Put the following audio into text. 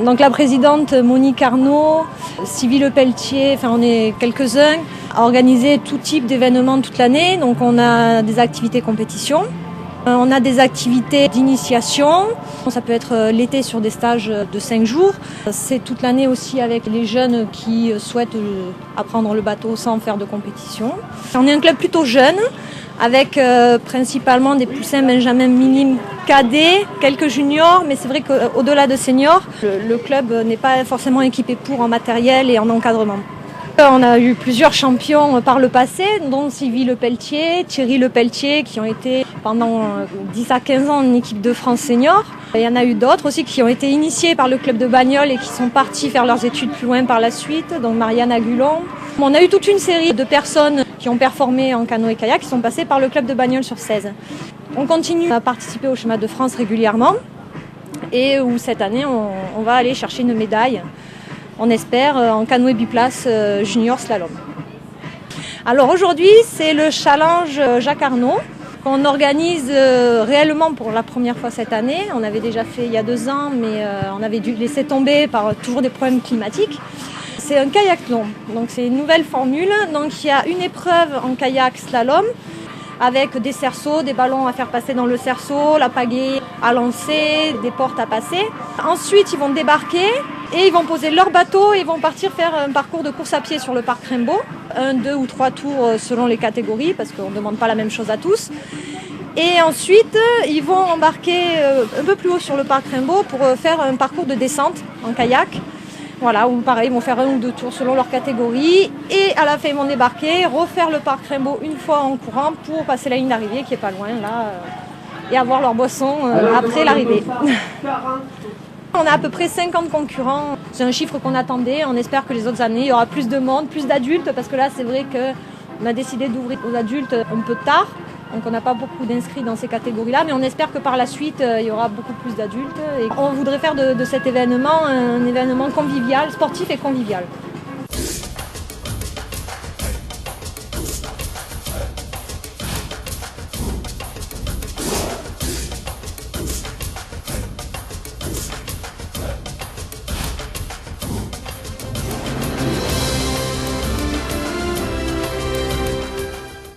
Donc la présidente Monique Arnaud, Sylvie Lepelletier, on est quelques-uns, à organiser tout type d'événements toute l'année. Donc on a des activités compétition, on a des activités d'initiation. Ça peut être l'été sur des stages de 5 jours. C'est toute l'année aussi avec les jeunes qui souhaitent apprendre le bateau sans faire de compétition. On est un club plutôt jeune, avec principalement des poussins benjamin minimes cadets, quelques juniors, mais c'est vrai qu'au-delà de seniors, le club n'est pas forcément équipé en matériel et en encadrement. On a eu plusieurs champions par le passé, dont Sylvie Lepelletier, Thierry Lepelletier, qui ont été pendant 10 à 15 ans en équipe de France senior. Il y en a eu d'autres aussi qui ont été initiés par le club de Bagnoles et qui sont partis faire leurs études plus loin par la suite, donc Marianne Agulon. On a eu toute une série de personnes qui ont performé en canoë-kayak qui sont passées par le club de Bagnoles sur 16. On continue à participer au Championnat de France régulièrement et où cette année on va aller chercher une médaille, on espère, en canoë biplace junior slalom. Alors aujourd'hui c'est le challenge Jacques Arnaud qu'on organise réellement pour la première fois cette année. On avait déjà fait il y a 2 ans, mais on avait dû laisser tomber par toujours des problèmes climatiques. C'est un kayaklon, donc c'est une nouvelle formule. Donc il y a une épreuve en kayak slalom avec des cerceaux, des ballons à faire passer dans le cerceau, la pagaie à lancer, des portes à passer. Ensuite ils vont débarquer et ils vont poser leur bateau et ils vont partir faire un parcours de course à pied sur le parc Rimbaud. 1, 2 ou 3 tours selon les catégories parce qu'on ne demande pas la même chose à tous. Et ensuite ils vont embarquer un peu plus haut sur le parc Rimbaud pour faire un parcours de descente en kayak. Voilà, ou pareil, ils vont faire 1 ou 2 tours selon leur catégorie. Et à la fin, ils vont débarquer, refaire le parc Rimbaud une fois en courant pour passer la ligne d'arrivée qui est pas loin là et avoir leur boisson après l'arrivée. On a à peu près 50 concurrents. C'est un chiffre qu'on attendait. On espère que les autres années, il y aura plus de monde, plus d'adultes. Parce que là, c'est vrai qu'on a décidé d'ouvrir aux adultes un peu tard. Donc on n'a pas beaucoup d'inscrits dans ces catégories-là. Mais on espère que par la suite, il y aura beaucoup plus d'adultes. Et on voudrait faire de cet événement un événement convivial, sportif et convivial.